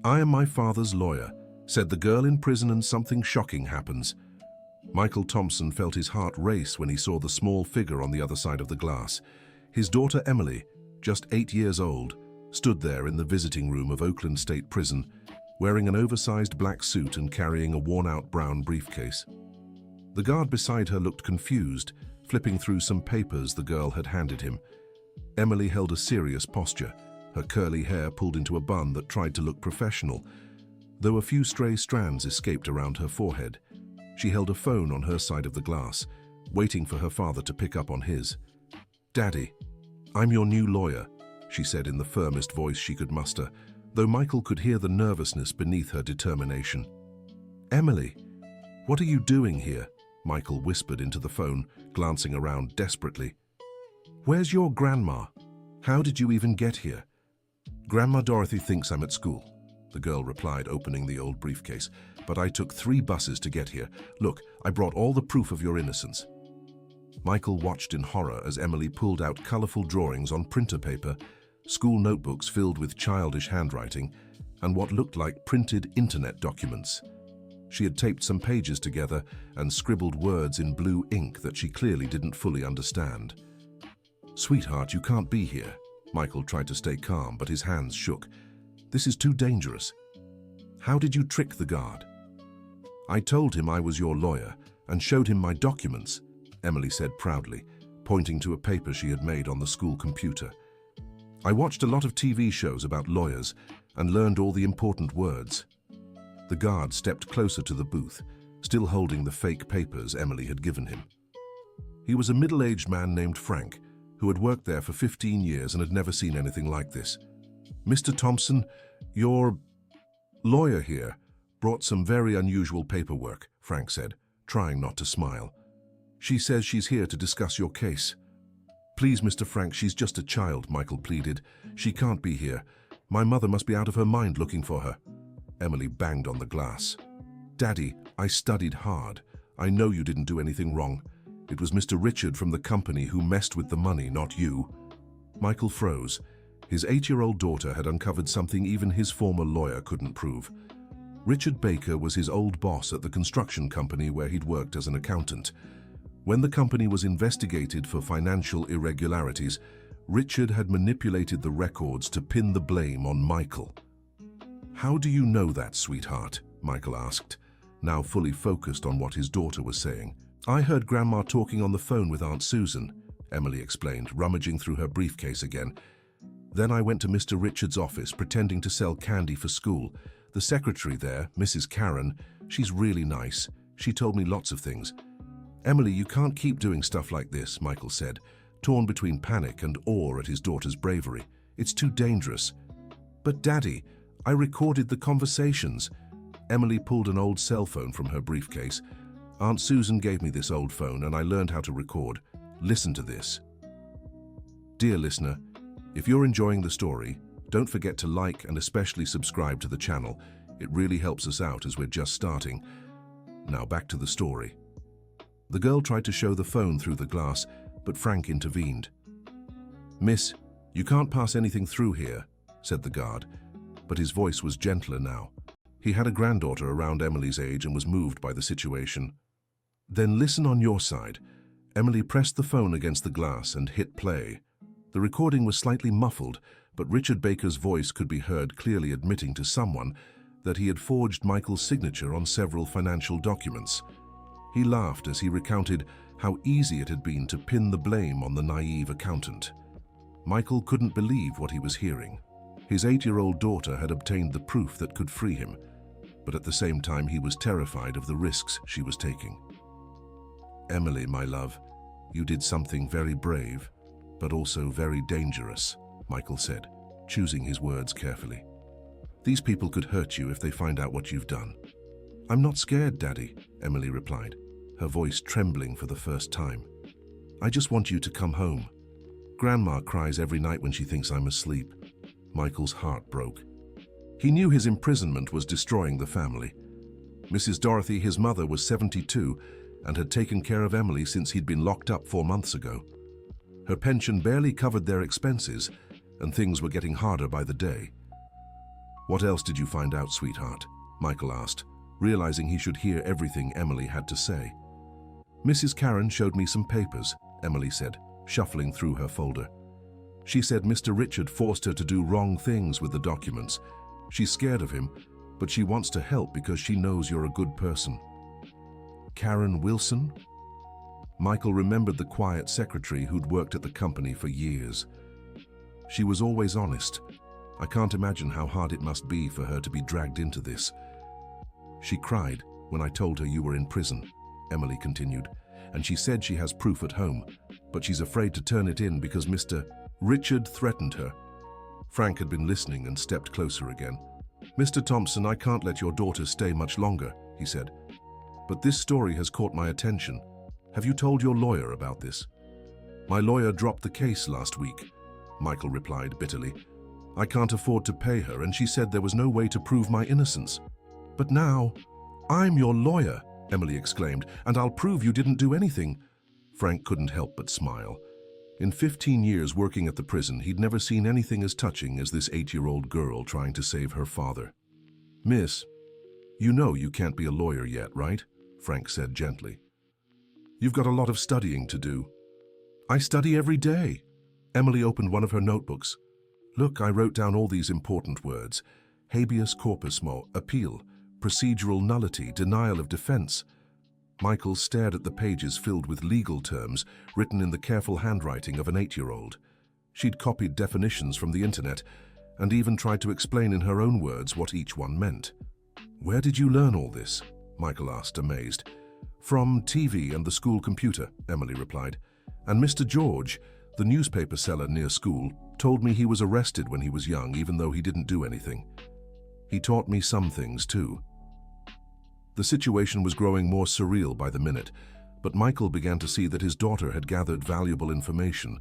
"I am my father's lawyer," said the girl in prison, and something shocking happens. Michael Thompson felt his heart race when he saw the small figure on the other side of the glass. His daughter Emily, just 8 years old, stood there in the visiting room of Oakland State Prison, wearing an oversized black suit and carrying a worn-out brown briefcase. The guard beside her looked confused, flipping through some papers the girl had handed him. Emily held a serious posture, her curly hair pulled into a bun that tried to look professional, though a few stray strands escaped around her forehead. She held a phone on her side of the glass, waiting for her father to pick up on his. "Daddy, I'm your new lawyer," she said in the firmest voice she could muster, though Michael could hear the nervousness beneath her determination. "Emily, what are you doing here?" Michael whispered into the phone, glancing around desperately. "Where's your grandma? How did you even get here?" "Grandma Dorothy thinks I'm at school," the girl replied, opening the old briefcase. "But I took 3 buses to get here. Look, I brought all the proof of your innocence." Michael watched in horror as Emily pulled out colorful drawings on printer paper, school notebooks filled with childish handwriting, and what looked like printed internet documents. She had taped some pages together and scribbled words in blue ink that she clearly didn't fully understand. "Sweetheart, you can't be here." Michael tried to stay calm, but his hands shook. "This is too dangerous." "How did you trick the guard?" "I told him I was your lawyer and showed him my documents," Emily said proudly, pointing to a paper she had made on the school computer. "I watched a lot of TV shows about lawyers and learned all the important words." The guard stepped closer to the booth, still holding the fake papers Emily had given him. He was a middle-aged man named Frank, who had worked there for 15 years and had never seen anything like this. "Mr. Thompson, your lawyer here brought some very unusual paperwork," Frank said, trying not to smile. "She says she's here to discuss your case." "Please, Mr. Frank, she's just a child," Michael pleaded. "She can't be here. My mother must be out of her mind looking for her." Emily banged on the glass. "Daddy, I studied hard. I know you didn't do anything wrong. It was Mr. Richard from the company who messed with the money, not you." Michael froze. His 8-year-old daughter had uncovered something even his former lawyer couldn't prove. Richard Baker was his old boss at the construction company where he'd worked as an accountant. When the company was investigated for financial irregularities, Richard had manipulated the records to pin the blame on Michael. "How do you know that, sweetheart?" Michael asked, now fully focused on what his daughter was saying. "I heard Grandma talking on the phone with Aunt Susan," Emily explained, rummaging through her briefcase again. "Then I went to Mr. Richard's office, pretending to sell candy for school. The secretary there, Mrs. Karen, she's really nice. She told me lots of things." "Emily, you can't keep doing stuff like this," Michael said, torn between panic and awe at his daughter's bravery. "It's too dangerous." "But Daddy, I recorded the conversations." Emily pulled an old cell phone from her briefcase. "Aunt Susan gave me this old phone and I learned how to record. Listen to this." Dear listener, if you're enjoying the story, don't forget to like and especially subscribe to the channel. It really helps us out as we're just starting. Now back to the story. The girl tried to show the phone through the glass, but Frank intervened. "Miss, you can't pass anything through here," said the guard, but his voice was gentler now. He had a granddaughter around Emily's age and was moved by the situation. "Then listen on your side." Emily pressed the phone against the glass and hit play. The recording was slightly muffled, but Richard Baker's voice could be heard clearly admitting to someone that he had forged Michael's signature on several financial documents. He laughed as he recounted how easy it had been to pin the blame on the naive accountant. Michael couldn't believe what he was hearing. His 8-year-old daughter had obtained the proof that could free him, but at the same time he was terrified of the risks she was taking. "Emily, my love, you did something very brave, but also very dangerous," Michael said, choosing his words carefully. "These people could hurt you if they find out what you've done." "I'm not scared, Daddy," Emily replied, her voice trembling for the first time. "I just want you to come home. Grandma cries every night when she thinks I'm asleep." Michael's heart broke. He knew his imprisonment was destroying the family. Mrs. Dorothy, his mother, was 72 and had taken care of Emily since he'd been locked up 4 months ago. Her pension barely covered their expenses, and things were getting harder by the day. What else did you find out, sweetheart? Michael asked, realizing he should hear everything Emily had to say. Mrs. Karen showed me some papers, Emily said, shuffling through her folder. She said Mr. Richard forced her to do wrong things with the documents. She's scared of him, but she wants to help because she knows you're a good person. Karen Wilson? Michael remembered the quiet secretary who'd worked at the company for years. She was always honest. I can't imagine how hard it must be for her to be dragged into this. She cried when I told her you were in prison, Emily continued, and she said she has proof at home, but she's afraid to turn it in because Mr. Richard threatened her. Frank had been listening and stepped closer again. Mr. Thompson, I can't let your daughter stay much longer, he said. But this story has caught my attention. Have you told your lawyer about this? My lawyer dropped the case last week, Michael replied bitterly. I can't afford to pay her, and she said there was no way to prove my innocence. But now, I'm your lawyer, Emily exclaimed, and I'll prove you didn't do anything. Frank couldn't help but smile. In 15 years working at the prison, he'd never seen anything as touching as this 8-year-old girl trying to save her father. Miss, you know you can't be a lawyer yet, right? Frank said gently. You've got a lot of studying to do. I study every day. Emily opened one of her notebooks. Look, I wrote down all these important words. Habeas corpus appeal, procedural nullity, denial of defense. Michael stared at the pages filled with legal terms written in the careful handwriting of an 8-year-old. She'd copied definitions from the internet and even tried to explain in her own words what each one meant. Where did you learn all this? Michael asked, amazed. From TV and the school computer, Emily replied. And Mr. George, the newspaper seller near school, told me he was arrested when he was young, even though he didn't do anything. He taught me some things, too. The situation was growing more surreal by the minute, but Michael began to see that his daughter had gathered valuable information.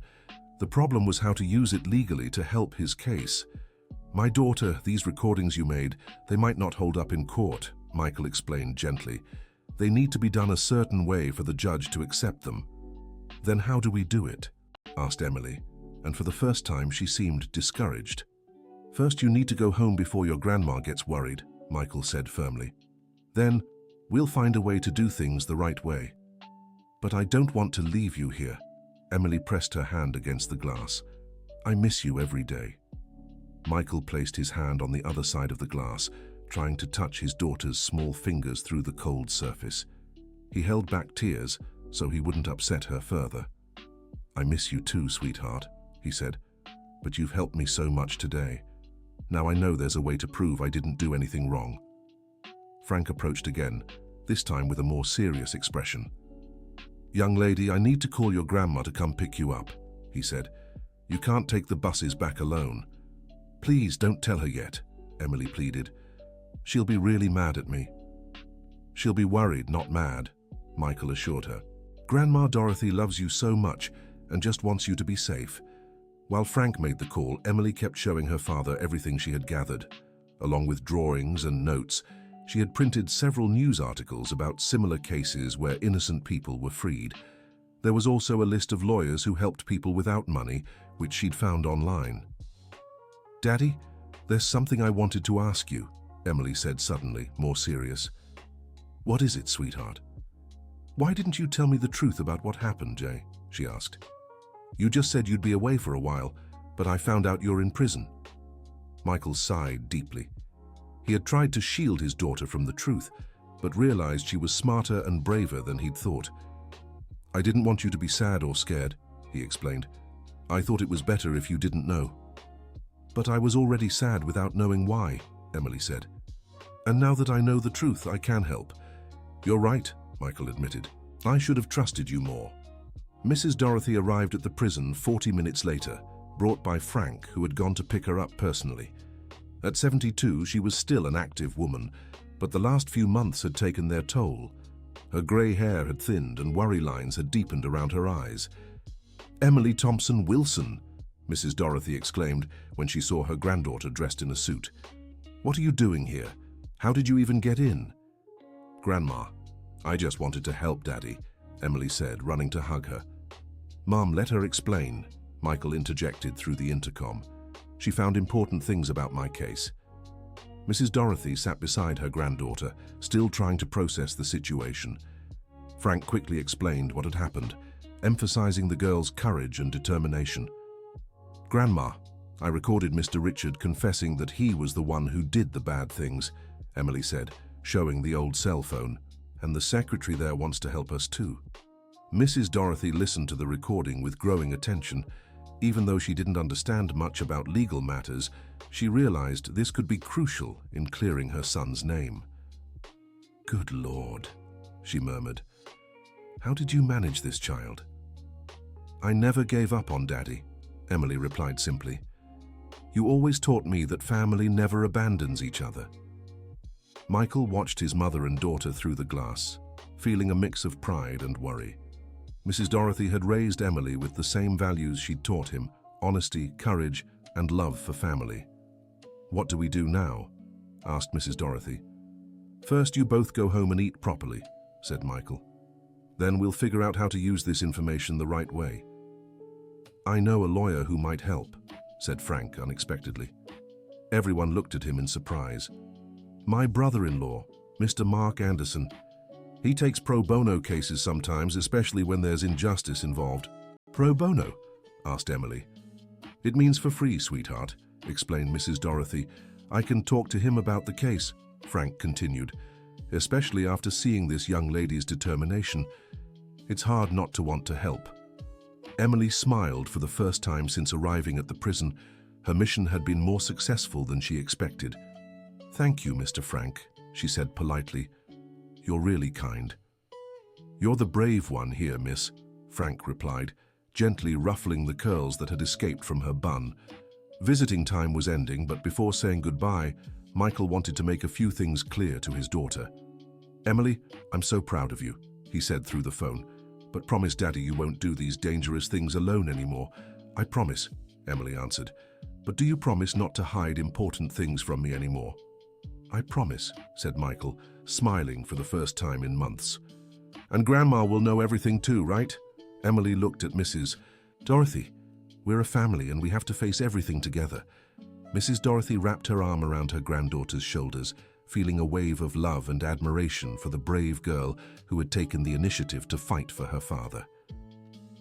The problem was how to use it legally to help his case. My daughter, these recordings you made, they might not hold up in court, Michael explained gently. They need to be done a certain way for the judge to accept them. Then how do we do it? Asked Emily, and for the first time she seemed discouraged. First, you need to go home before your grandma gets worried, Michael said firmly. Then, we'll find a way to do things the right way. But I don't want to leave you here. Emily pressed her hand against the glass. I miss you every day. Michael placed his hand on the other side of the glass, trying to touch his daughter's small fingers through the cold surface. He held back tears so he wouldn't upset her further. I miss you too, sweetheart, he said, but you've helped me so much today. Now I know there's a way to prove I didn't do anything wrong. Frank approached again, this time with a more serious expression. Young lady, I need to call your grandma to come pick you up, he said. You can't take the buses back alone. Please don't tell her yet, Emily pleaded. She'll be really mad at me. She'll be worried, not mad, Michael assured her. Grandma Dorothy loves you so much and just wants you to be safe. While Frank made the call, Emily kept showing her father everything she had gathered. Along with drawings and notes, she had printed several news articles about similar cases where innocent people were freed. There was also a list of lawyers who helped people without money, which she'd found online. Daddy, there's something I wanted to ask you, Emily said suddenly, more serious. What is it, sweetheart? Why didn't you tell me the truth about what happened, Jay? She asked. You just said you'd be away for a while, but I found out you're in prison. Michael sighed deeply. He had tried to shield his daughter from the truth, but realized she was smarter and braver than he'd thought. I didn't want you to be sad or scared, he explained. I thought it was better if you didn't know. But I was already sad without knowing why, Emily said. And now that I know the truth, I can help. You're right, Michael admitted. I should have trusted you more. Mrs. Dorothy arrived at the prison 40 minutes later, brought by Frank, who had gone to pick her up personally. At 72, she was still an active woman, but the last few months had taken their toll. Her grey hair had thinned and worry lines had deepened around her eyes. Emily Thompson Wilson, Mrs. Dorothy exclaimed when she saw her granddaughter dressed in a suit. What are you doing here? How did you even get in? Grandma, I just wanted to help Daddy, Emily said, running to hug her. Mom, let her explain, Michael interjected through the intercom. She found important things about my case. Mrs. Dorothy sat beside her granddaughter, still trying to process the situation. Frank quickly explained what had happened, emphasizing the girl's courage and determination. "Grandma, I recorded Mr. Richard confessing that he was the one who did the bad things," Emily said, showing the old cell phone, "and the secretary there wants to help us too." Mrs. Dorothy listened to the recording with growing attention. Even though she didn't understand much about legal matters, she realized this could be crucial in clearing her son's name. "Good Lord," she murmured. "How did you manage this child?" "I never gave up on Daddy," Emily replied simply. "You always taught me that family never abandons each other." Michael watched his mother and daughter through the glass, feeling a mix of pride and worry. Mrs. Dorothy had raised Emily with the same values she'd taught him: honesty, courage, and love for family. "What do we do now?" asked Mrs. Dorothy. "First, you both go home and eat properly," said Michael. "Then we'll figure out how to use this information the right way." "I know a lawyer who might help," said Frank unexpectedly. Everyone looked at him in surprise. "My brother-in-law, Mr. Mark Anderson. He takes pro bono cases sometimes, especially when there's injustice involved." "Pro bono?" asked Emily. "It means for free, sweetheart," explained Mrs. Dorothy. "I can talk to him about the case," Frank continued, "especially after seeing this young lady's determination. It's hard not to want to help." Emily smiled for the first time since arriving at the prison. Her mission had been more successful than she expected. "Thank you, Mr. Frank," she said politely. "You're really kind." "You're the brave one here, miss," Frank replied, gently ruffling the curls that had escaped from her bun. Visiting time was ending, but before saying goodbye, Michael wanted to make a few things clear to his daughter. "Emily, I'm so proud of you," he said through the phone. "But promise Daddy you won't do these dangerous things alone anymore." "I promise," Emily answered. "But do you promise not to hide important things from me anymore?" "I promise," said Michael, smiling for the first time in months. "And Grandma will know everything too, right?" Emily looked at Mrs. Dorothy. "We're a family and we have to face everything together." Mrs. Dorothy wrapped her arm around her granddaughter's shoulders, feeling a wave of love and admiration for the brave girl who had taken the initiative to fight for her father.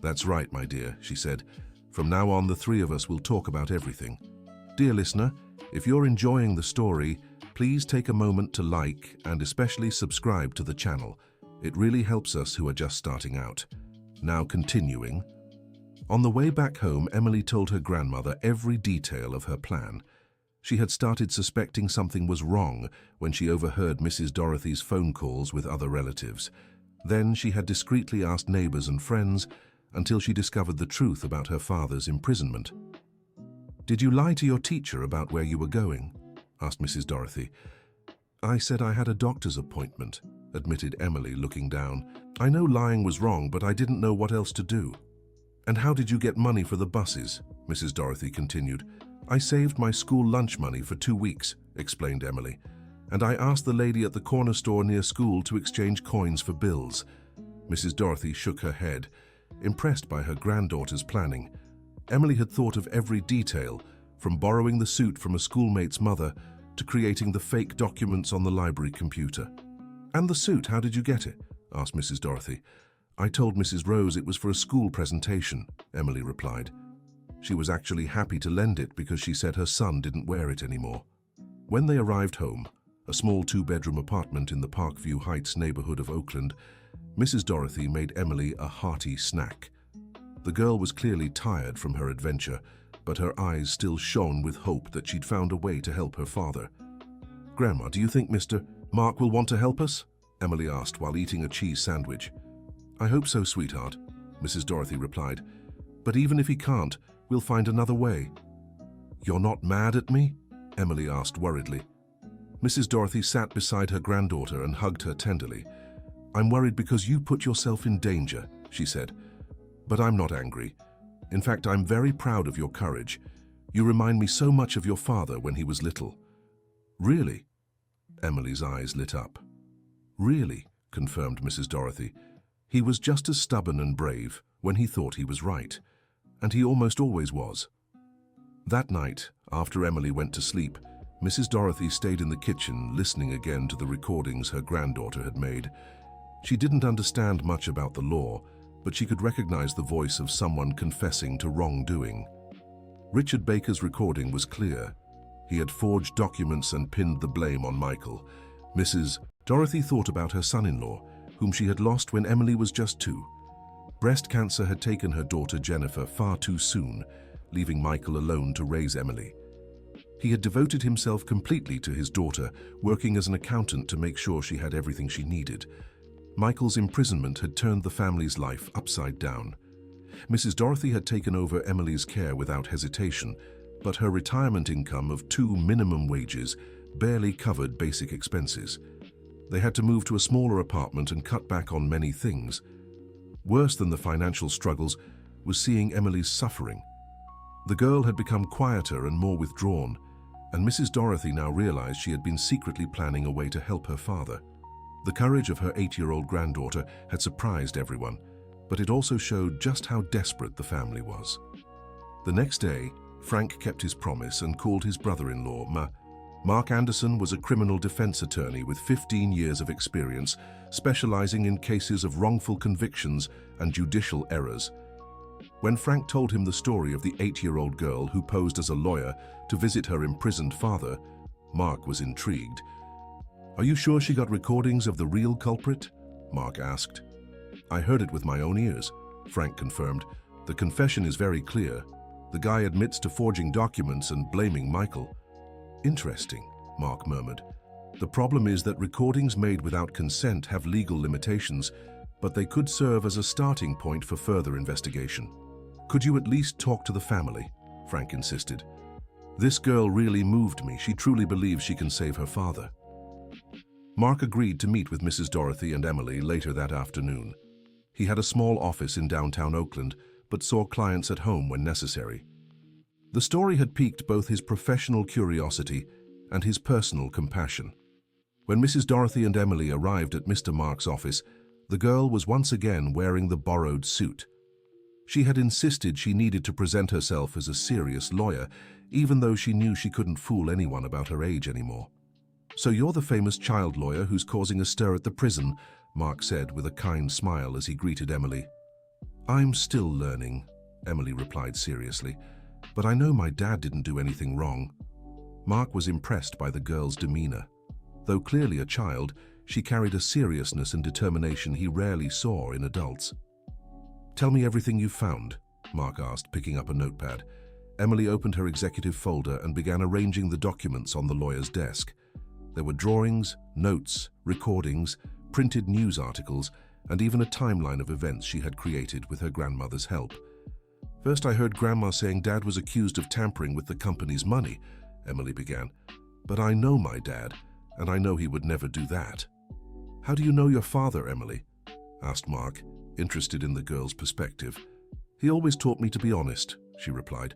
"That's right, my dear," she said. "From now on, the three of us will talk about everything." Dear listener, if you're enjoying the story, please take a moment to like and especially subscribe to the channel. It really helps us who are just starting out. Now continuing. On the way back home, Emily told her grandmother every detail of her plan. She had started suspecting something was wrong when she overheard Mrs. Dorothy's phone calls with other relatives. Then she had discreetly asked neighbors and friends until she discovered the truth about her father's imprisonment. "Did you lie to your teacher about where you were going?" asked Mrs. Dorothy. "I said I had a doctor's appointment," admitted Emily, looking down. "I know lying was wrong, but I didn't know what else to do." "And how did you get money for the buses?" Mrs. Dorothy continued. "I saved my school lunch money for 2 weeks," explained Emily. "And I asked the lady at the corner store near school to exchange coins for bills." Mrs. Dorothy shook her head, impressed by her granddaughter's planning. Emily had thought of every detail, from borrowing the suit from a schoolmate's mother to creating the fake documents on the library computer. "And the suit, how did you get it?" asked Mrs. Dorothy. "I told Mrs. Rose it was for a school presentation," Emily replied. She was actually happy to lend it because she said her son didn't wear it anymore. When they arrived home, a small 2-bedroom apartment in the Parkview Heights neighborhood of Oakland, Mrs. Dorothy made Emily a hearty snack. The girl was clearly tired from her adventure, but her eyes still shone with hope that she'd found a way to help her father. "Grandma, do you think Mr. Mark will want to help us?" Emily asked while eating a cheese sandwich. "I hope so, sweetheart," Mrs. Dorothy replied. "But even if he can't, we'll find another way." "You're not mad at me?" Emily asked worriedly. Mrs. Dorothy sat beside her granddaughter and hugged her tenderly. "I'm worried because you put yourself in danger," she said. "But I'm not angry. In fact, I'm very proud of your courage. You remind me so much of your father when he was little." "Really?" Emily's eyes lit up. "Really," confirmed Mrs. Dorothy. "He was just as stubborn and brave when he thought he was right. And he almost always was." That night, after Emily went to sleep, Mrs. Dorothy stayed in the kitchen, listening again to the recordings her granddaughter had made. She didn't understand much about the law, but she could recognize the voice of someone confessing to wrongdoing. Richard Baker's recording was clear. He had forged documents and pinned the blame on Michael. Mrs. Dorothy thought about her son-in-law, whom she had lost when Emily was just 2. Breast cancer had taken her daughter Jennifer far too soon, leaving Michael alone to raise Emily. He had devoted himself completely to his daughter, working as an accountant to make sure she had everything she needed. Michael's imprisonment had turned the family's life upside down. Mrs. Dorothy had taken over Emily's care without hesitation, but her retirement income of 2 minimum wages barely covered basic expenses. They had to move to a smaller apartment and cut back on many things. Worse than the financial struggles was seeing Emily's suffering. The girl had become quieter and more withdrawn, and Mrs. Dorothy now realized she had been secretly planning a way to help her father. The courage of her 8-year-old granddaughter had surprised everyone, but it also showed just how desperate the family was. The next day, Frank kept his promise and called his brother-in-law, Mark Anderson was a criminal defense attorney with 15 years of experience, specializing in cases of wrongful convictions and judicial errors. When Frank told him the story of the 8-year-old girl who posed as a lawyer to visit her imprisoned father, Mark was intrigued. "Are you sure she got recordings of the real culprit?" Mark asked. "I heard it with my own ears," Frank confirmed. "The confession is very clear. The guy admits to forging documents and blaming Michael." "Interesting," Mark murmured. "The problem is that recordings made without consent have legal limitations, but they could serve as a starting point for further investigation." "Could you at least talk to the family?" Frank insisted. "This girl really moved me. She truly believes she can save her father." Mark agreed to meet with Mrs. Dorothy and Emily later that afternoon. He had a small office in downtown Oakland, but saw clients at home when necessary. The story had piqued both his professional curiosity and his personal compassion. When Mrs. Dorothy and Emily arrived at Mr. Mark's office, the girl was once again wearing the borrowed suit. She had insisted she needed to present herself as a serious lawyer, even though she knew she couldn't fool anyone about her age anymore. "So you're the famous child lawyer who's causing a stir at the prison," Mark said with a kind smile as he greeted Emily. "I'm still learning," Emily replied seriously, "but I know my dad didn't do anything wrong." Mark was impressed by the girl's demeanor. Though clearly a child, she carried a seriousness and determination he rarely saw in adults. "Tell me everything you've found," Mark asked, picking up a notepad. Emily opened her executive folder and began arranging the documents on the lawyer's desk. There were drawings, notes, recordings, printed news articles, and even a timeline of events she had created with her grandmother's help. "First I heard Grandma saying Dad was accused of tampering with the company's money," Emily began. "But I know my dad, and I know he would never do that." "How do you know your father, Emily?" asked Mark, interested in the girl's perspective. "He always taught me to be honest," she replied.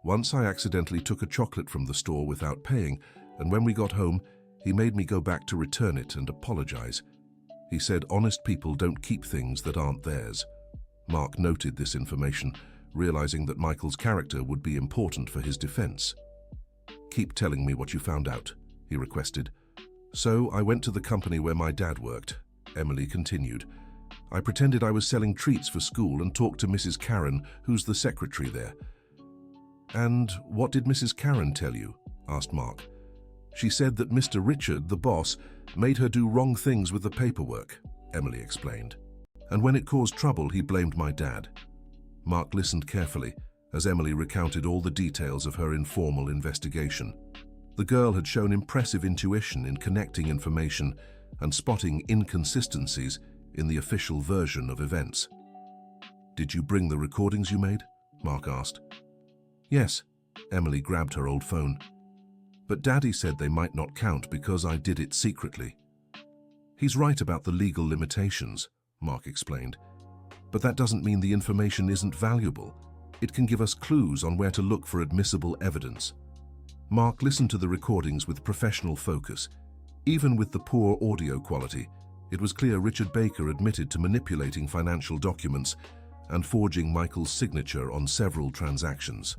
"Once I accidentally took a chocolate from the store without paying, and when we got home, he made me go back to return it and apologize. He said honest people don't keep things that aren't theirs." Mark noted this information, realizing that Michael's character would be important for his defense. "Keep telling me what you found out," he requested. "So I went to the company where my dad worked," Emily continued. "I pretended I was selling treats for school and talked to Mrs. Karen, who's the secretary there." "And what did Mrs. Karen tell you?" asked Mark. "She said that Mr. Richard, the boss, made her do wrong things with the paperwork," Emily explained. "And when it caused trouble, he blamed my dad." Mark listened carefully as Emily recounted all the details of her informal investigation. The girl had shown impressive intuition in connecting information and spotting inconsistencies in the official version of events. "Did you bring the recordings you made?" Mark asked. "Yes," Emily grabbed her old phone. "But Daddy said they might not count because I did it secretly." "He's right about the legal limitations," Mark explained. "But that doesn't mean the information isn't valuable. It can give us clues on where to look for admissible evidence." Mark listened to the recordings with professional focus. Even with the poor audio quality, it was clear Richard Baker admitted to manipulating financial documents and forging Michael's signature on several transactions.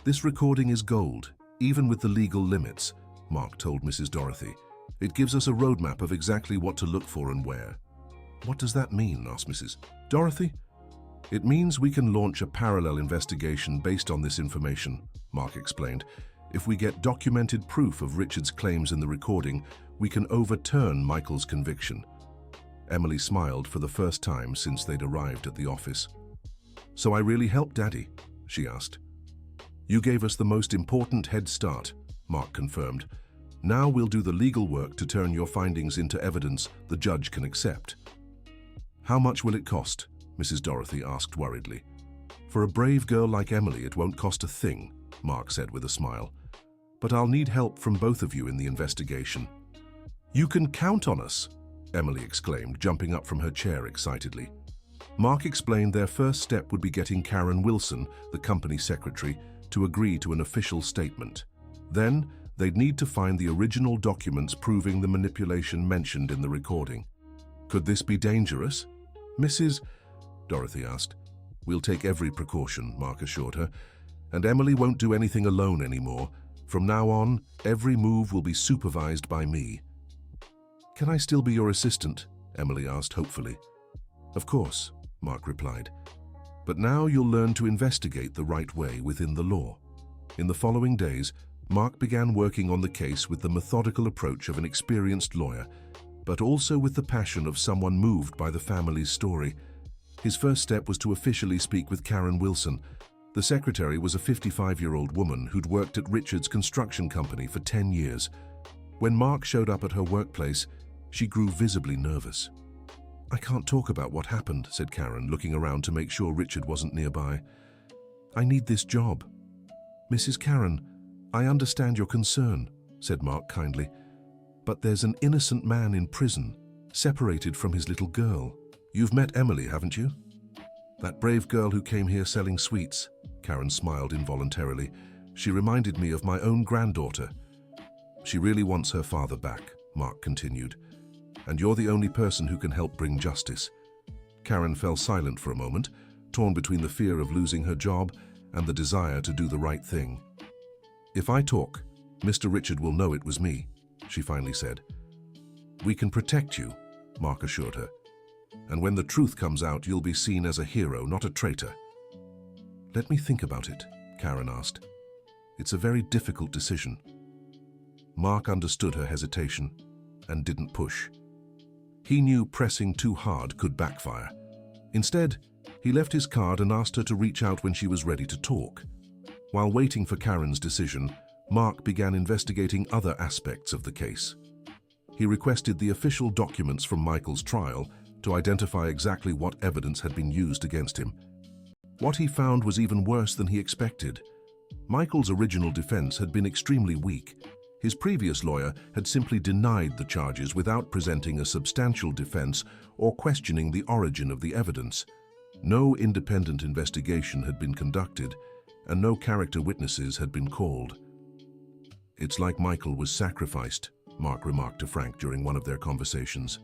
"This recording is gold, even with the legal limits," Mark told Mrs. Dorothy. "It gives us a roadmap of exactly what to look for and where." "What does that mean?" asked Mrs. Dorothy. "It means we can launch a parallel investigation based on this information," Mark explained. "If we get documented proof of Richard's claims in the recording, we can overturn Michael's conviction." Emily smiled for the first time since they'd arrived at the office. "So I really helped Daddy?" she asked. "You gave us the most important head start," Mark confirmed. "Now we'll do the legal work to turn your findings into evidence the judge can accept." "How much will it cost?" Mrs. Dorothy asked worriedly. "For a brave girl like Emily, it won't cost a thing," Mark said with a smile. "But I'll need help from both of you in the investigation." "You can count on us," Emily exclaimed, jumping up from her chair excitedly. Mark explained their first step would be getting Karen Wilson, the company secretary, to agree to an official statement. Then, they'd need to find the original documents proving the manipulation mentioned in the recording. "Could this be dangerous?" Mrs. Dorothy asked. "We'll take every precaution," Mark assured her. "And Emily won't do anything alone anymore. From now on, every move will be supervised by me." "Can I still be your assistant?" Emily asked hopefully. "Of course," Mark replied. "But now you'll learn to investigate the right way within the law." In the following days, Mark began working on the case with the methodical approach of an experienced lawyer, but also with the passion of someone moved by the family's story. His first step was to officially speak with Karen Wilson. The secretary was a 55-year-old woman who'd worked at Richard's construction company for 10 years. When Mark showed up at her workplace, she grew visibly nervous. "I can't talk about what happened," said Karen, looking around to make sure Richard wasn't nearby. "I need this job." "Mrs. Karen, I understand your concern," said Mark kindly. "But there's an innocent man in prison, separated from his little girl. You've met Emily, haven't you?" "That brave girl who came here selling sweets." Karen smiled involuntarily. "She reminded me of my own granddaughter." "She really wants her father back," Mark continued. "And you're the only person who can help bring justice." Karen fell silent for a moment, torn between the fear of losing her job and the desire to do the right thing. "If I talk, Mr. Richard will know it was me," she finally said. "We can protect you," Mark assured her. "And when the truth comes out, you'll be seen as a hero, not a traitor." "Let me think about it," Karen asked. "It's a very difficult decision." Mark understood her hesitation and didn't push. He knew pressing too hard could backfire. Instead, he left his card and asked her to reach out when she was ready to talk. While waiting for Karen's decision, Mark began investigating other aspects of the case. He requested the official documents from Michael's trial to identify exactly what evidence had been used against him. What he found was even worse than he expected. Michael's original defense had been extremely weak. His previous lawyer had simply denied the charges without presenting a substantial defense or questioning the origin of the evidence. No independent investigation had been conducted, and no character witnesses had been called. "It's like Michael was sacrificed," Mark remarked to Frank during one of their conversations.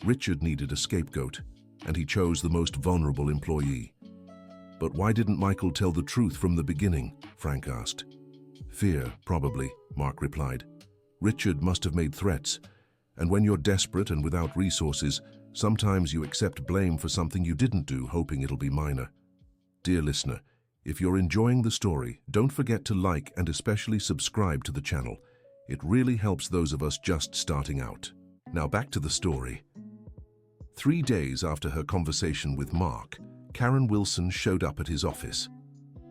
"Richard needed a scapegoat, and he chose the most vulnerable employee." "But why didn't Michael tell the truth from the beginning?" Frank asked. "Fear, probably," Mark replied. "Richard must have made threats, and when you're desperate and without resources, sometimes you accept blame for something you didn't do, hoping it'll be minor." Dear listener, if you're enjoying the story, don't forget to like and especially subscribe to the channel. It really helps those of us just starting out. Now back to the story. 3 days after her conversation with Mark, Karen Wilson showed up at his office.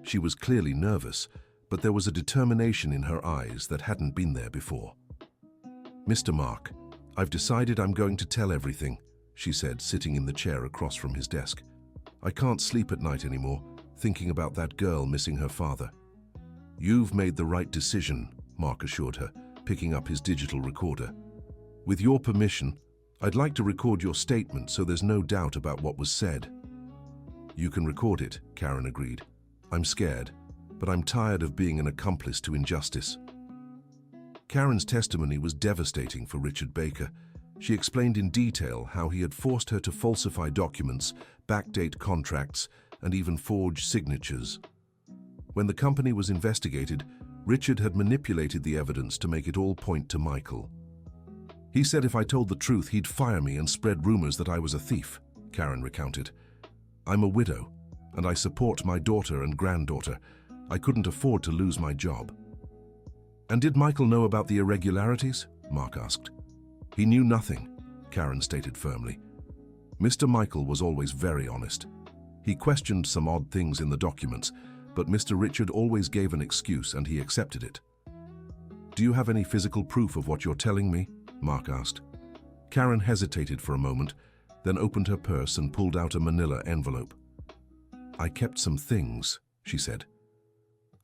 She was clearly nervous, but there was a determination in her eyes that hadn't been there before. "Mr. Mark, I've decided I'm going to tell everything," she said, sitting in the chair across from his desk. "I can't sleep at night anymore, thinking about that girl missing her father." "You've made the right decision," Mark assured her, picking up his digital recorder. "With your permission, I'd like to record your statement so there's no doubt about what was said." "You can record it," Karen agreed. "I'm scared, but I'm tired of being an accomplice to injustice." Karen's testimony was devastating for Richard Baker. She explained in detail how he had forced her to falsify documents, backdate contracts, and even forge signatures. When the company was investigated, Richard had manipulated the evidence to make it all point to Michael. He said if I told the truth, he'd fire me and spread rumors that I was a thief, Karen recounted. I'm a widow, and I support my daughter and granddaughter. I couldn't afford to lose my job. And did Michael know about the irregularities? Mark asked. He knew nothing, Karen stated firmly. Mr. Michael was always very honest. He questioned some odd things in the documents, but Mr. Richard always gave an excuse and he accepted it. Do you have any physical proof of what you're telling me? Mark asked. Karen hesitated for a moment, then opened her purse and pulled out a manila envelope. I kept some things, she said.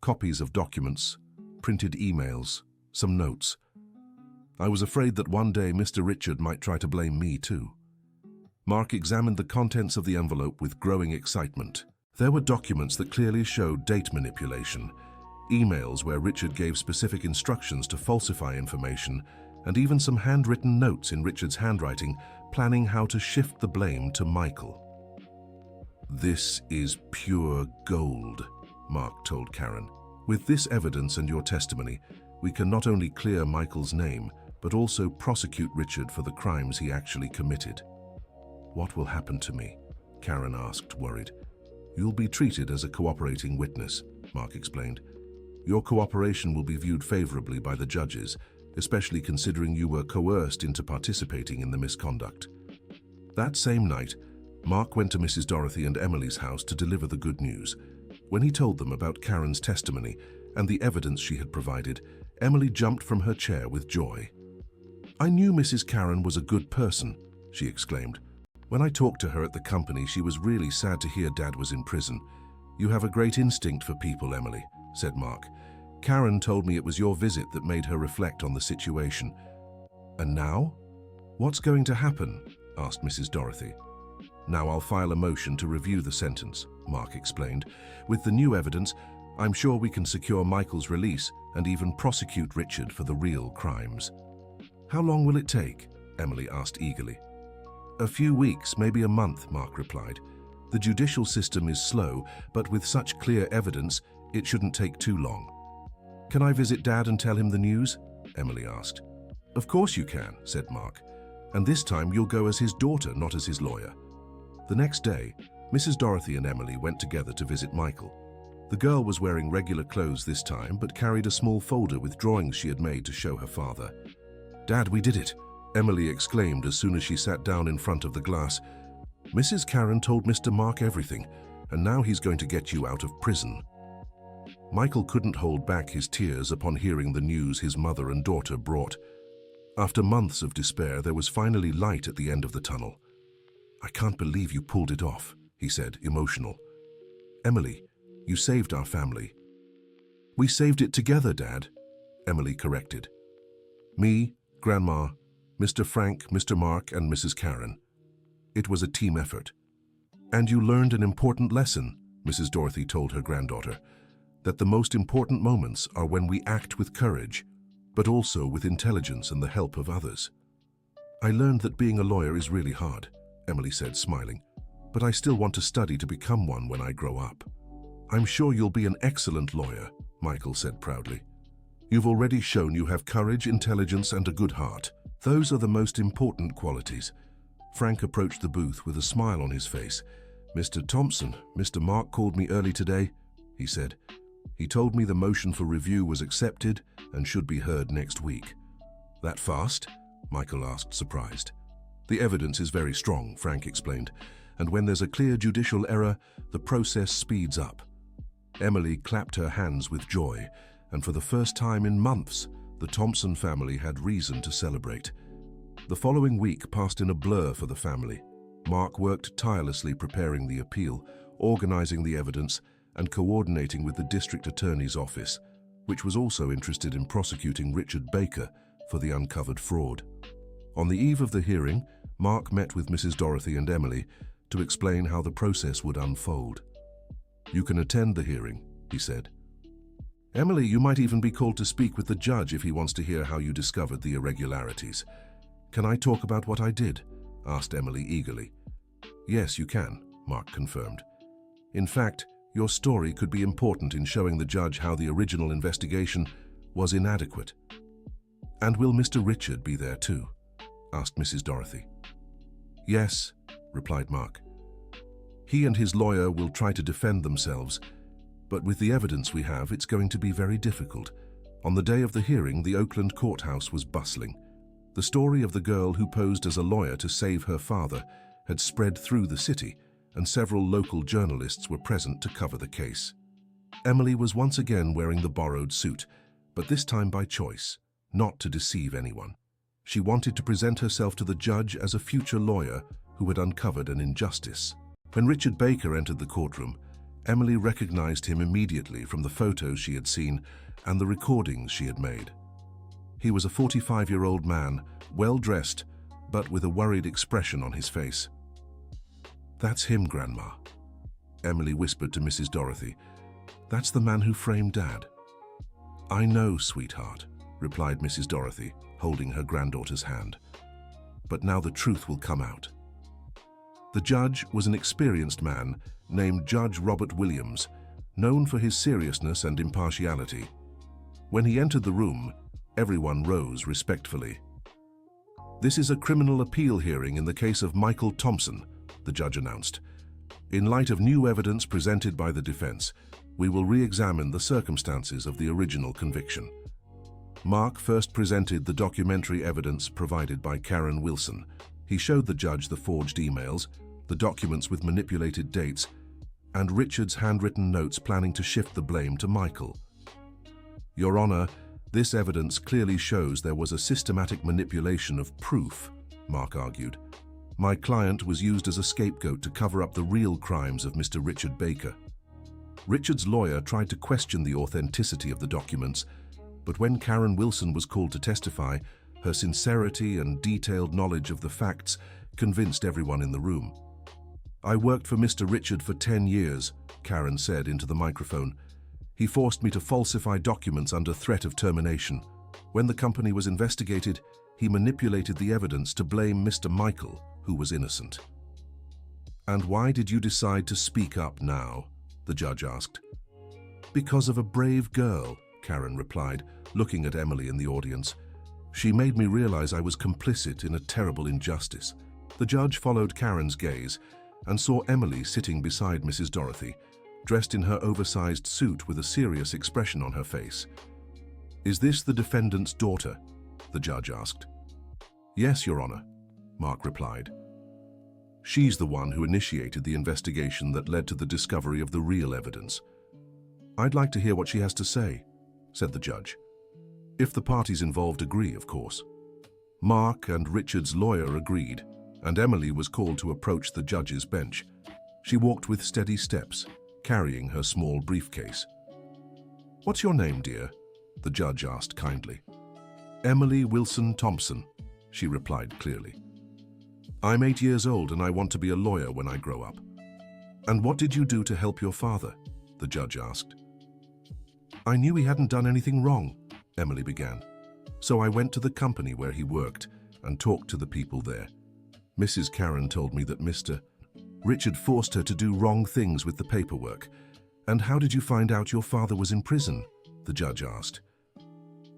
Copies of documents, printed emails, some notes. I was afraid that one day Mr. Richard might try to blame me too. Mark examined the contents of the envelope with growing excitement. There were documents that clearly showed date manipulation, emails where Richard gave specific instructions to falsify information, and even some handwritten notes in Richard's handwriting planning how to shift the blame to Michael. This is pure gold, Mark told Karen. With this evidence and your testimony, we can not only clear Michael's name, but also prosecute Richard for the crimes he actually committed. What will happen to me? Karen asked, worried. You'll be treated as a cooperating witness, Mark explained. Your cooperation will be viewed favorably by the judges, especially considering you were coerced into participating in the misconduct. That same night, Mark went to Mrs. Dorothy and Emily's house to deliver the good news. When he told them about Karen's testimony and the evidence she had provided, Emily jumped from her chair with joy. I knew Mrs. Karen was a good person, she exclaimed. When I talked to her at the company, she was really sad to hear Dad was in prison. You have a great instinct for people, Emily, said Mark. Karen told me it was your visit that made her reflect on the situation. And now? What's going to happen? Asked Mrs. Dorothy. Now I'll file a motion to review the sentence, Mark explained. With the new evidence, I'm sure we can secure Michael's release and even prosecute Richard for the real crimes. How long will it take? Emily asked eagerly. A few weeks, maybe a month, Mark replied. The judicial system is slow, but with such clear evidence, it shouldn't take too long. Can I visit Dad and tell him the news? Emily asked. Of course you can, said Mark. And this time you'll go as his daughter, not as his lawyer. The next day, Mrs. Dorothy and Emily went together to visit Michael. The girl was wearing regular clothes this time, but carried a small folder with drawings she had made to show her father. Dad, we did it, Emily exclaimed as soon as she sat down in front of the glass. Mrs. Karen told Mr. Mark everything, and now he's going to get you out of prison. Michael couldn't hold back his tears upon hearing the news his mother and daughter brought. After months of despair, there was finally light at the end of the tunnel. I can't believe you pulled it off, he said, emotional. Emily, you saved our family. We saved it together, Dad, Emily corrected. Me, Grandma, Mr. Frank, Mr. Mark, and Mrs. Karen. It was a team effort. And you learned an important lesson, Mrs. Dorothy told her granddaughter, that the most important moments are when we act with courage, but also with intelligence and the help of others. I learned that being a lawyer is really hard, Emily said, smiling, but I still want to study to become one when I grow up. I'm sure you'll be an excellent lawyer, Michael said proudly. You've already shown you have courage, intelligence, and a good heart. Those are the most important qualities. Frank approached the booth with a smile on his face. Mr. Thompson, Mr. Mark called me early today, he said. He told me the motion for review was accepted and should be heard next week. That fast? Michael asked, surprised. The evidence is very strong, Frank explained, and when there's a clear judicial error, the process speeds up. Emily clapped her hands with joy, and for the first time in months, the Thompson family had reason to celebrate. The following week passed in a blur for the family. Mark worked tirelessly preparing the appeal, organizing the evidence, and coordinating with the district attorney's office, which was also interested in prosecuting Richard Baker for the uncovered fraud. On the eve of the hearing, Mark met with Mrs. Dorothy and Emily to explain how the process would unfold. You can attend the hearing, he said. Emily, you might even be called to speak with the judge if he wants to hear how you discovered the irregularities. Can I talk about what I did? Asked Emily eagerly. Yes, you can, Mark confirmed. In fact, Your story could be important in showing the judge how the original investigation was inadequate. And will Mr. Richard be there too? Asked Mrs. Dorothy. Yes, replied Mark. He and his lawyer will try to defend themselves, but with the evidence we have, it's going to be very difficult. On the day of the hearing, the Oakland courthouse was bustling. The story of the girl who posed as a lawyer to save her father had spread through the city, and several local journalists were present to cover the case. Emily was once again wearing the borrowed suit, but this time by choice, not to deceive anyone. She wanted to present herself to the judge as a future lawyer who had uncovered an injustice. When Richard Baker entered the courtroom, Emily recognized him immediately from the photos she had seen and the recordings she had made. He was a 45-year-old man, well-dressed, but with a worried expression on his face. That's him, Grandma, Emily whispered to Mrs. Dorothy. That's the man who framed Dad. I know, sweetheart, replied Mrs. Dorothy, holding her granddaughter's hand. But now the truth will come out. The judge was an experienced man named Judge Robert Williams, known for his seriousness and impartiality. When he entered the room, everyone rose respectfully. This is a criminal appeal hearing in the case of Michael Thompson, the judge announced. In light of new evidence presented by the defense, we will re-examine the circumstances of the original conviction. Mark first presented the documentary evidence provided by Karen Wilson. He showed the judge the forged emails, the documents with manipulated dates, and Richard's handwritten notes planning to shift the blame to Michael. Your Honor, this evidence clearly shows there was a systematic manipulation of proof, Mark argued. My client was used as a scapegoat to cover up the real crimes of Mr. Richard Baker. Richard's lawyer tried to question the authenticity of the documents, but when Karen Wilson was called to testify, her sincerity and detailed knowledge of the facts convinced everyone in the room. I worked for Mr. Richard for 10 years, Karen said into the microphone. He forced me to falsify documents under threat of termination. When the company was investigated, he manipulated the evidence to blame Mr. Michael, who was innocent. And why did you decide to speak up now? The judge asked. Because of a brave girl, Karen replied, looking at Emily in the audience. She made me realize I was complicit in a terrible injustice. The judge followed Karen's gaze and saw Emily sitting beside Mrs. Dorothy, dressed in her oversized suit with a serious expression on her face. Is this the defendant's daughter? The judge asked. Yes, Your Honor, Mark replied. She's the one who initiated the investigation that led to the discovery of the real evidence. I'd like to hear what she has to say, said the judge. If the parties involved agree, of course. Mark and Richard's lawyer agreed, and Emily was called to approach the judge's bench. She walked with steady steps, carrying her small briefcase. What's your name, dear? The judge asked kindly. Emily Wilson Thompson, she replied clearly. I'm 8 years old and I want to be a lawyer when I grow up. And what did you do to help your father? The judge asked. I knew he hadn't done anything wrong, Emily began. So I went to the company where he worked and talked to the people there. Mrs. Karen told me that Mr. Richard forced her to do wrong things with the paperwork. And how did you find out your father was in prison? The judge asked.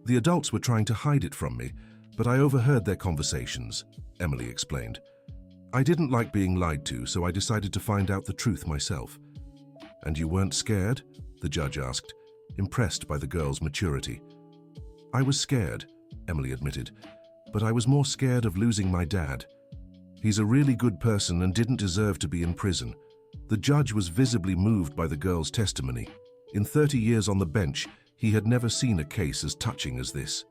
The adults were trying to hide it from me, but I overheard their conversations, Emily explained. I didn't like being lied to, so I decided to find out the truth myself. And you weren't scared? The judge asked, impressed by the girl's maturity. I was scared, Emily admitted, but I was more scared of losing my dad. He's a really good person and didn't deserve to be in prison. The judge was visibly moved by the girl's testimony. In 30 years on the bench, he had never seen a case as touching as this.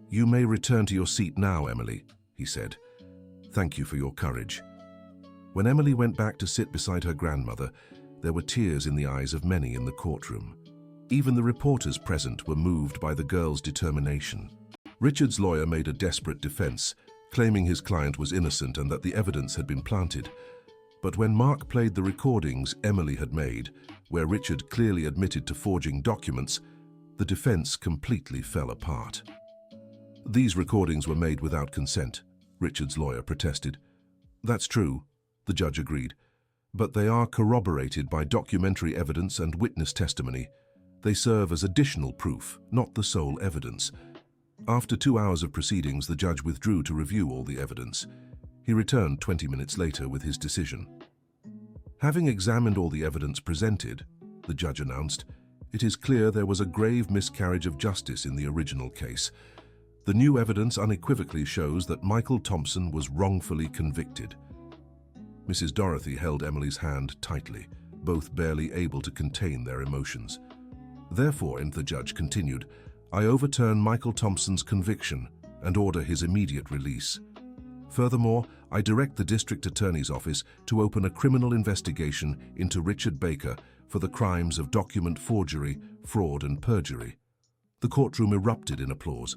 You may return to your seat now, Emily, he said. Thank you for your courage. When Emily went back to sit beside her grandmother, there were tears in the eyes of many in the courtroom. Even the reporters present were moved by the girl's determination. Richard's lawyer made a desperate defense, claiming his client was innocent and that the evidence had been planted. But when Mark played the recordings Emily had made, where Richard clearly admitted to forging documents, the defense completely fell apart. These recordings were made without consent, Richard's lawyer protested. That's true, the judge agreed. but they are corroborated by documentary evidence and witness testimony. They serve as additional proof, not the sole evidence. After 2 hours of proceedings, the judge withdrew to review all the evidence. He returned 20 minutes later with his decision. Having examined all the evidence presented, the judge announced, it is clear there was a grave miscarriage of justice in the original case. The new evidence unequivocally shows that Michael Thompson was wrongfully convicted. Mrs. Dorothy held Emily's hand tightly, both barely able to contain their emotions. Therefore, and the judge continued, I overturn Michael Thompson's conviction and order his immediate release. Furthermore, I direct the District Attorney's Office to open a criminal investigation into Richard Baker for the crimes of document forgery, fraud, and perjury. The courtroom erupted in applause.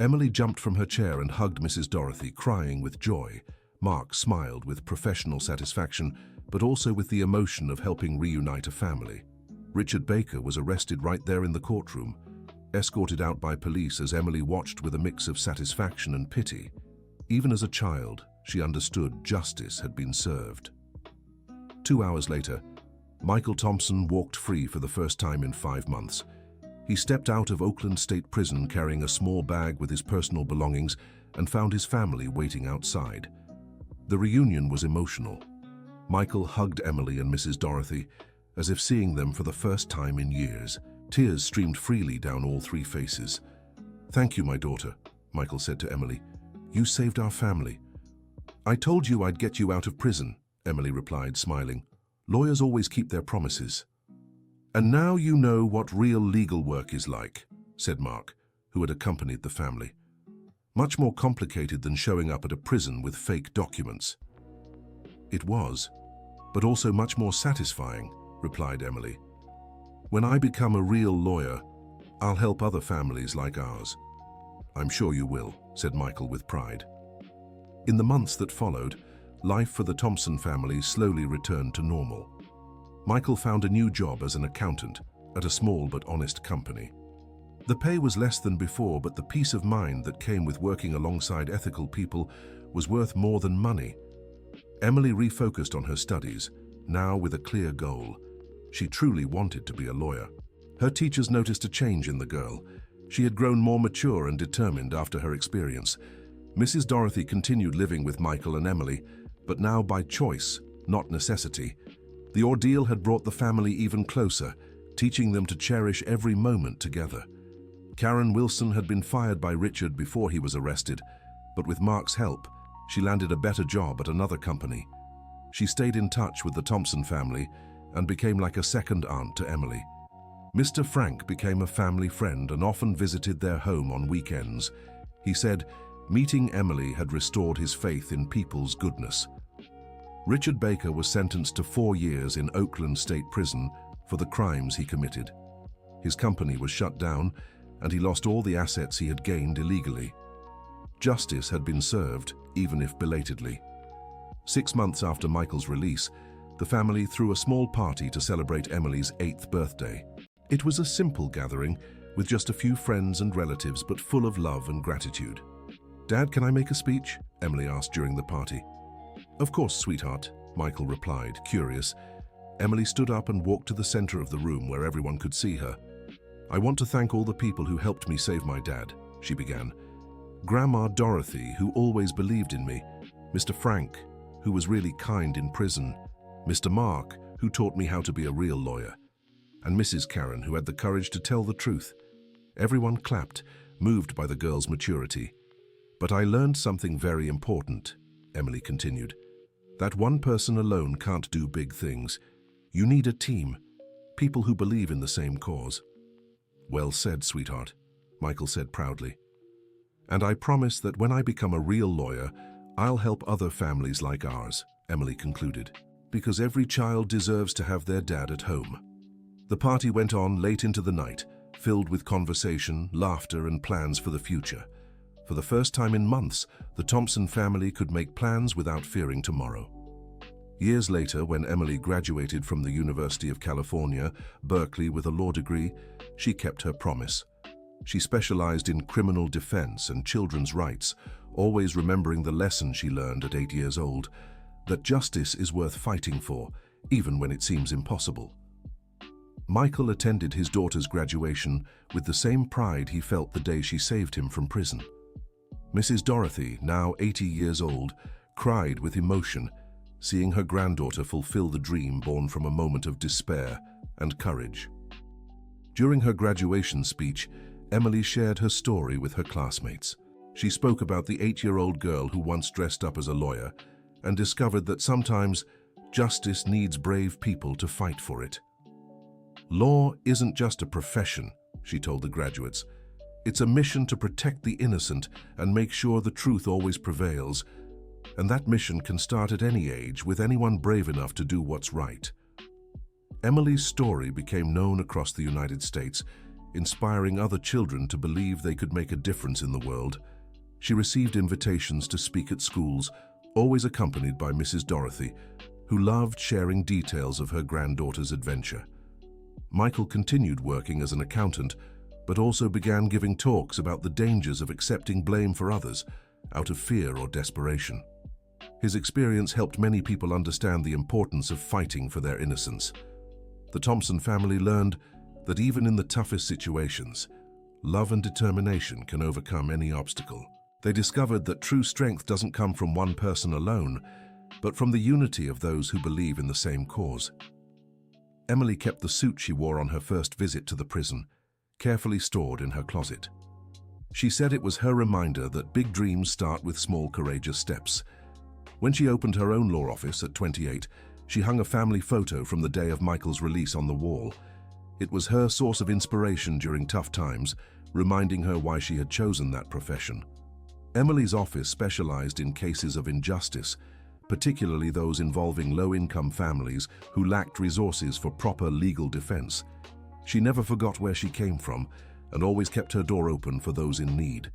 Emily jumped from her chair and hugged Mrs. Dorothy, crying with joy. Mark smiled with professional satisfaction, but also with the emotion of helping reunite a family. Richard Baker was arrested right there in the courtroom, escorted out by police as Emily watched with a mix of satisfaction and pity. Even as a child, she understood justice had been served. 2 hours later, Michael Thompson walked free for the first time in 5 months. He stepped out of Oakland State Prison carrying a small bag with his personal belongings and found his family waiting outside. The reunion was emotional. Michael hugged Emily and Mrs. Dorothy as if seeing them for the first time in years. Tears streamed freely down all 3 faces. Thank you, my daughter, Michael said to Emily. You saved our family. I told you I'd get you out of prison, Emily replied, smiling. Lawyers always keep their promises. And now you know what real legal work is like, said Mark, who had accompanied the family. Much more complicated than showing up at a prison with fake documents. It was, but also much more satisfying, replied Emily. When I become a real lawyer, I'll help other families like ours. I'm sure you will, said Michael with pride. In the months that followed, life for the Thompson family slowly returned to normal. Michael found a new job as an accountant at a small but honest company. The pay was less than before, but the peace of mind that came with working alongside ethical people was worth more than money. Emily refocused on her studies, now with a clear goal. She truly wanted to be a lawyer. Her teachers noticed a change in the girl. She had grown more mature and determined after her experience. Mrs. Dorothy continued living with Michael and Emily, but now by choice, not necessity. The ordeal had brought the family even closer, teaching them to cherish every moment together. Karen Wilson had been fired by Richard before he was arrested, but with Mark's help, she landed a better job at another company. She stayed in touch with the Thompson family and became like a second aunt to Emily. Mr. Frank became a family friend and often visited their home on weekends. He said, meeting Emily had restored his faith in people's goodness. Richard Baker was sentenced to 4 years in Oakland State Prison for the crimes he committed. His company was shut down, and he lost all the assets he had gained illegally. Justice had been served, even if belatedly. 6 months after Michael's release, the family threw a small party to celebrate Emily's 8th birthday. It was a simple gathering, with just a few friends and relatives, but full of love and gratitude. Dad, can I make a speech? Emily asked during the party. Of course, sweetheart, Michael replied, curious. Emily stood up and walked to the center of the room where everyone could see her. I want to thank all the people who helped me save my dad, she began. Grandma Dorothy, who always believed in me, Mr. Frank, who was really kind in prison, Mr. Mark, who taught me how to be a real lawyer, and Mrs. Karen, who had the courage to tell the truth. Everyone clapped, moved by the girl's maturity. But I learned something very important, Emily continued. That one person alone can't do big things. You need a team, people who believe in the same cause. Well said, sweetheart, Michael said proudly. And I promise that when I become a real lawyer, I'll help other families like ours, Emily concluded, because every child deserves to have their dad at home. The party went on late into the night, filled with conversation, laughter, and plans for the future. For the first time in months, the Thompson family could make plans without fearing tomorrow. Years later, when Emily graduated from the University of California, Berkeley, with a law degree, she kept her promise. She specialized in criminal defense and children's rights, always remembering the lesson she learned at 8 years old. that justice is worth fighting for, even when it seems impossible. Michael attended his daughter's graduation with the same pride he felt the day she saved him from prison. Mrs. Dorothy, now 80 years old, cried with emotion, seeing her granddaughter fulfill the dream born from a moment of despair and courage. During her graduation speech, Emily shared her story with her classmates. She spoke about the 8-year-old girl who once dressed up as a lawyer and discovered that sometimes justice needs brave people to fight for it. Law isn't just a profession, she told the graduates. It's a mission to protect the innocent and make sure the truth always prevails. And that mission can start at any age with anyone brave enough to do what's right. Emily's story became known across the United States, inspiring other children to believe they could make a difference in the world. She received invitations to speak at schools, always accompanied by Mrs. Dorothy, who loved sharing details of her granddaughter's adventure. Michael continued working as an accountant, but also began giving talks about the dangers of accepting blame for others out of fear or desperation. His experience helped many people understand the importance of fighting for their innocence. The Thompson family learned that even in the toughest situations, love and determination can overcome any obstacle. They discovered that true strength doesn't come from one person alone, but from the unity of those who believe in the same cause. Emily kept the suit she wore on her first visit to the prison, carefully stored in her closet. She said it was her reminder that big dreams start with small, courageous steps. When she opened her own law office at 28, she hung a family photo from the day of Michael's release on the wall. It was her source of inspiration during tough times, reminding her why she had chosen that profession. Emily's office specialized in cases of injustice, particularly those involving low-income families who lacked resources for proper legal defense. She never forgot where she came from and always kept her door open for those in need.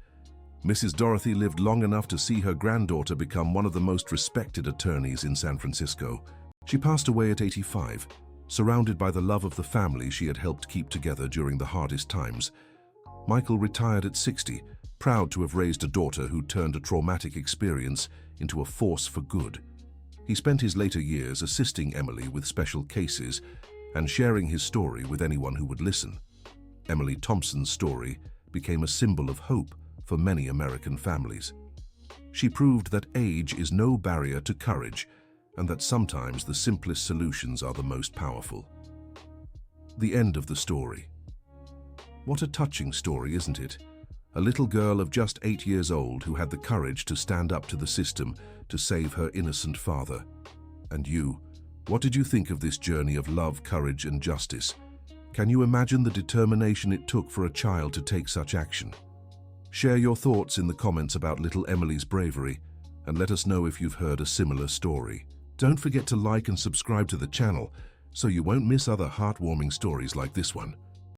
Mrs. Dorothy lived long enough to see her granddaughter become one of the most respected attorneys in San Francisco. She passed away at 85, surrounded by the love of the family she had helped keep together during the hardest times. Michael retired at 60, proud to have raised a daughter who turned a traumatic experience into a force for good. He spent his later years assisting Emily with special cases and sharing his story with anyone who would listen. Emily Thompson's story became a symbol of hope for many American families. She proved that age is no barrier to courage and that sometimes the simplest solutions are the most powerful. The end of the story. What a touching story, isn't it? A little girl of just 8 years old who had the courage to stand up to the system to save her innocent father. And you, what did you think of this journey of love, courage, and justice? Can you imagine the determination it took for a child to take such action? Share your thoughts in the comments about little Emily's bravery, and let us know if you've heard a similar story. Don't forget to like and subscribe to the channel so you won't miss other heartwarming stories like this one.